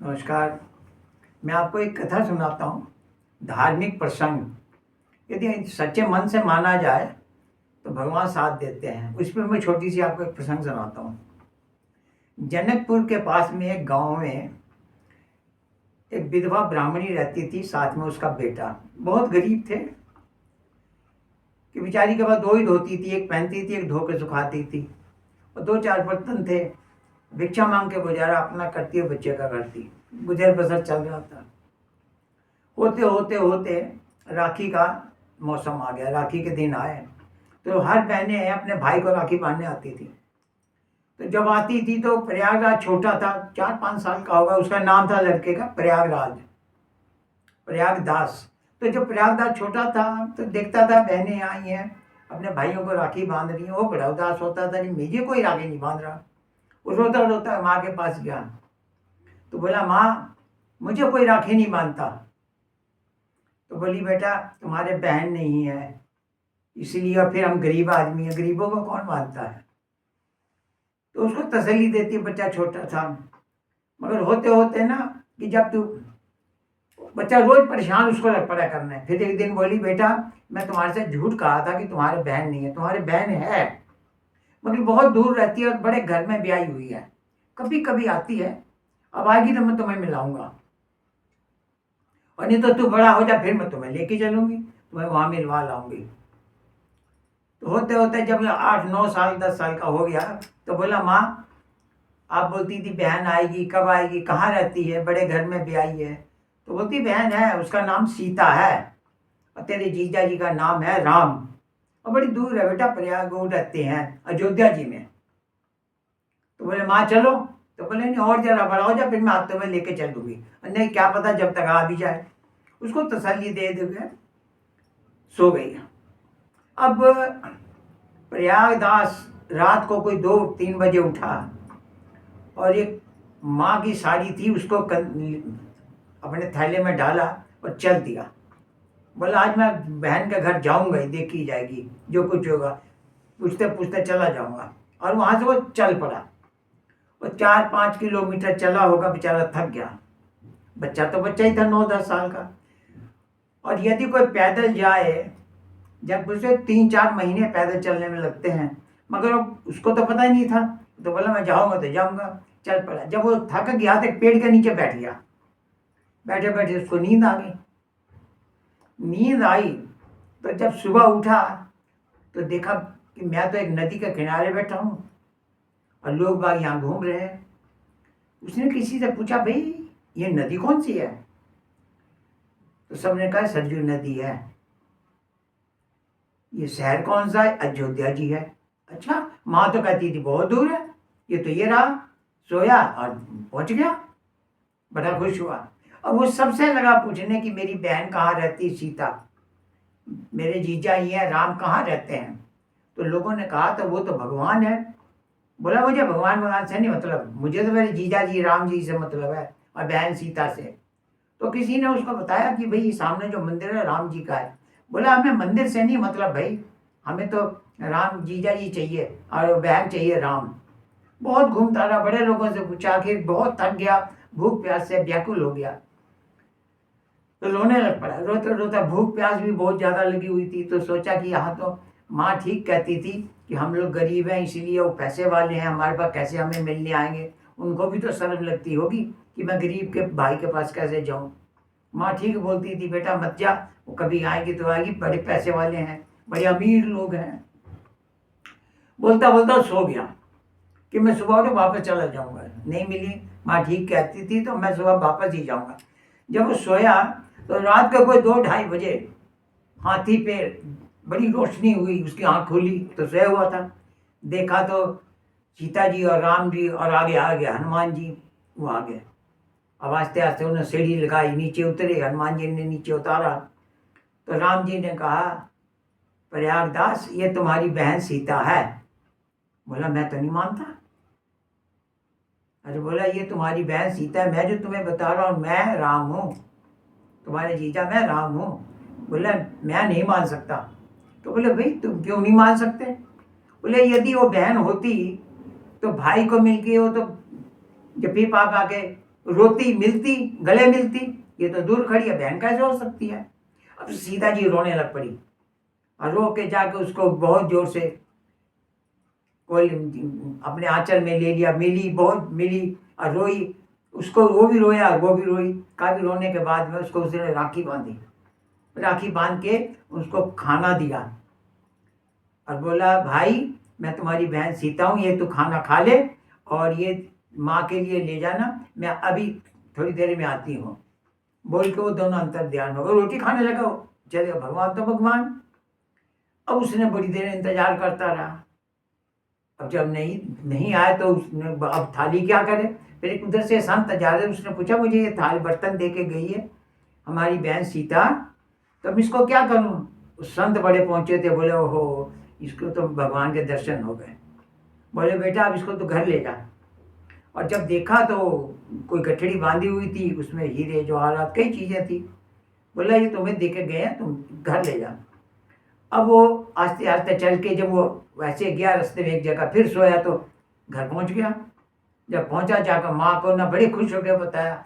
नमस्कार। मैं आपको एक कथा सुनाता हूँ। धार्मिक प्रसंग यदि सच्चे मन से माना जाए तो भगवान साथ देते हैं। उस पर मैं छोटी सी आपको एक प्रसंग सुनाता हूँ। जनकपुर के पास में एक गांव में एक विधवा ब्राह्मणी रहती थी, साथ में उसका बेटा। बहुत गरीब थे कि बेचारी के पास दो ही धोती थी, एक पहनती थी, एक धो के सुखाती थी, और दो चार बर्तन थे। भिक्षा मांग के गुजारा अपना करती और बच्चे का करती, गुजर बसर चल रहा था। होते होते होते राखी का मौसम आ गया। राखी के दिन आए तो हर बहनें अपने भाई को राखी बांधने आती थी। तो जब आती थी तो प्रयागराज छोटा था, 4-5 साल का होगा, उसका नाम था लड़के का प्रयागराज, प्रयागदास। तो जब प्रयागदास छोटा था तो देखता था बहनें आई हैं, अपने भाइयों को राखी बांध रही हैं, वो बड़ा उदास होता था, नहीं मुझे कोई राखी नहीं बांध रहा। वो रोता रोता माँ के पास गया तो बोला, माँ मुझे कोई राखी नहीं बांधता। तो बोली, बेटा तुम्हारे बहन नहीं है इसलिए, और फिर हम गरीब आदमी हैं, गरीबों को कौन बांधता है। तो उसको तसल्ली देती, बच्चा छोटा था। मगर होते होते ना कि जब तू बच्चा रोज परेशान उसको लग पड़ा करने। फिर एक दिन बोली, बेटा मैं तुम्हारे से झूठ कहा था कि तुम्हारे बहन नहीं है। तुम्हारे बहन है मगर बहुत दूर रहती है और बड़े घर में ब्याही हुई है, कभी कभी आती है, अब आएगी तो मैं तुम्हें मिलाऊंगा, और नहीं तो तू बड़ा हो जा, फिर मैं तुम्हें लेके चलूंगी, तुम्हें वहां मिलवा लाऊंगी। तो होते होते जब 8-9 साल 10 साल का हो गया तो बोला, माँ आप बोलती थी बहन आएगी, कब आएगी, कहाँ रहती है, बड़े घर में ब्याही है। तो बोलती, बहन है, उसका नाम सीता है, और तेरे जीजा जी का नाम है राम, और बड़ी दूर है बेटा, प्रयाग वो रहते हैं अयोध्या जी में। तो बोले, माँ चलो। तो बोले, नहीं और जरा बड़ा हो जाए फिर मैं तुम्हें लेके चलूंगी। नहीं क्या पता जब तक आ भी जाए। उसको तसल्ली दे दे सो गई। अब प्रयागदास रात को कोई 2-3 बजे उठा और एक माँ की साड़ी थी उसको अपने थैले में डाला और चल दिया। बोला, आज मैं बहन के घर जाऊंगा ही, देखी जाएगी जो कुछ होगा, पूछते पूछते चला जाऊंगा। और वहां से वो चल पड़ा और 4-5 किलोमीटर चला होगा, बेचारा थक गया। बच्चा तो बच्चा ही था, 9-10 साल का। और यदि कोई पैदल जाए, जब उसे 3-4 महीने पैदल चलने में लगते हैं, मगर उसको तो पता ही नहीं था। तो बोला, मैं जाऊंगा तो जाऊंगा, चल पड़ा। जब वो थक गया तो एक पेड़ के नीचे बैठ गया। बैठे बैठे उसको नींद आ गई। नींद आई तो जब सुबह उठा तो देखा कि मैं तो एक नदी के किनारे बैठा हूं और लोग बाग यहाँ घूम रहे हैं। उसने किसी से पूछा, भाई ये नदी कौन सी है। तो सबने कहा, सरजू नदी है। ये शहर कौन सा है, अयोध्या जी है। अच्छा, माँ तो कहती थी बहुत दूर है, ये तो ये रहा। सोया और पहुंच गया, बड़ा खुश हुआ। अब वो सबसे लगा पूछने कि मेरी बहन कहाँ रहती, सीता, मेरे जीजा ही है राम कहाँ रहते हैं। तो लोगों ने कहा, तो वो तो भगवान है। बोला, मुझे भगवान भगवान से नहीं मतलब, मुझे तो मेरे जीजा जी राम जी से मतलब है और बहन सीता से। तो किसी ने उसको बताया कि भाई सामने जो मंदिर है राम जी का है। बोला, हमें मंदिर से नहीं मतलब भाई, हमें तो राम जीजा जी चाहिए और बहन चाहिए राम। बहुत घूमता रहा, बड़े लोगों से पूछा, आखिर बहुत थक गया, भूख प्यास से व्याकुल हो गया तो रोने लग पड़ा। रोता रोता, भूख प्यास भी बहुत ज्यादा लगी हुई थी। तो सोचा कि यहाँ तो माँ ठीक कहती थी कि हम लोग गरीब हैं इसलिए वो पैसे वाले हैं, हमारे पास कैसे हमें मिलने आएंगे। उनको भी तो शर्म लगती होगी कि मैं गरीब के भाई के पास कैसे जाऊं। माँ ठीक बोलती थी, बेटा मत जा, वो कभी आएगी तो आएगी, बड़े पैसे वाले हैं, बड़े अमीर लोग हैं। बोलता बोलता सो गया कि मैं सुबह उठ वापस चला जाऊंगा। नहीं मिली, माँ ठीक कहती थी तो मैं सुबह वापस ही जाऊंगा। जब वो सोया तो रात के कोई 2-2:30 बजे हाथी पे बड़ी रोशनी हुई, उसकी आंख खुली तो सोया हुआ था। देखा तो सीता जी और राम जी, और आगे आ गया हनुमान जी, वो आ गए। अब आस्ते आस्ते उन्होंने सीढ़ी लगाई, नीचे उतरे, हनुमान जी ने नीचे उतारा। तो राम जी ने कहा, प्रयागदास ये तुम्हारी बहन सीता है। बोला, मैं तो नहीं मानता। अरे बोला, ये तुम्हारी बहन सीता है, मैं जो तुम्हें बता रहा हूँ मैं राम हूँ, तुम्हारे जीजा मैं राम हूँ। बोला, मैं नहीं मान सकता। तो बोले, भाई तुम क्यों नहीं मान सकते। बोले, यदि वो बहन होती तो भाई को मिलके वो तो जप्पी पा के रोती मिलती, गले मिलती, ये तो दूर खड़ी है, बहन कैसे हो सकती है। अब सीता जी रोने लग पड़ी और रो के जाके उसको बहुत जोर से कोई अपने आंचल में ले लिया, मिली, बहुत मिली और रोई। उसको वो भी रोया और वो भी रोई। काफी रोने के बाद में उसको उसने राखी बांधी, राखी बांध के उसको खाना दिया और बोला, भाई मैं तुम्हारी बहन सीता हूँ, ये तू खाना खा ले और ये माँ के लिए ले जाना, मैं अभी थोड़ी देर में आती हूँ। बोल के वो दोनों अंतर ध्यान हो गए, रोटी खाने लगा वो। चले भगवान तो भगवान। अब उसने बड़ी देर इंतजार करता रहा। अब जब नहीं नहीं आया तो उसने अब थाली क्या करे। फिर एक उधर से संत जा रहे, उसने पूछा, मुझे ये थाली बर्तन दे के गई है हमारी बहन सीता, तो अब इसको क्या करूं। उस संत बड़े पहुंचे थे, बोले, ओहो इसको तो भगवान के दर्शन हो गए। बोले, बेटा अब इसको तो घर ले जा। और जब देखा तो कोई गठड़ी बांधी हुई थी, उसमें हीरे जवाहरात कई चीजें थी। बोला, ये तुम्हें दे के गए हैं, तुम घर ले जा। अब वो आस्ते आस्ते चल के जब वो वैसे गया रास्ते में एक जगह, फिर सोया तो घर पहुंच गया। जब पहुंचा जाकर माँ को ना बड़े खुश होकर बताया,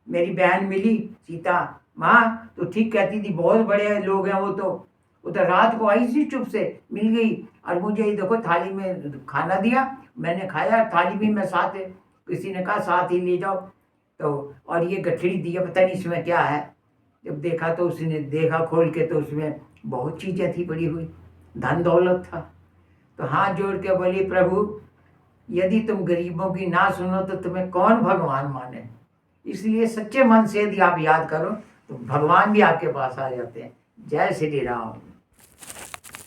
मेरी बहन मिली सीता। माँ तो ठीक कहती थी, बहुत बड़े लोग हैं वो तो रात को आई थी, चुप से मिल गई और मुझे ये देखो थाली में खाना दिया, मैंने खाया, थाली भी मैं साथ है, किसी ने कहा साथ ही ले जाओ। तो और ये गठड़ी दी है, पता नहीं इसमें क्या है। जब देखा तो उसने देखा खोल के तो उसमें बहुत चीजें थी पड़ी हुई, धन दौलत था। तो हाथ जोड़ के बोली, प्रभु यदि तुम गरीबों की ना सुनो तो तुम्हें कौन भगवान माने। इसलिए सच्चे मन से यदि आप याद करो तो भगवान भी आपके पास आ जाते हैं। जय श्री राम।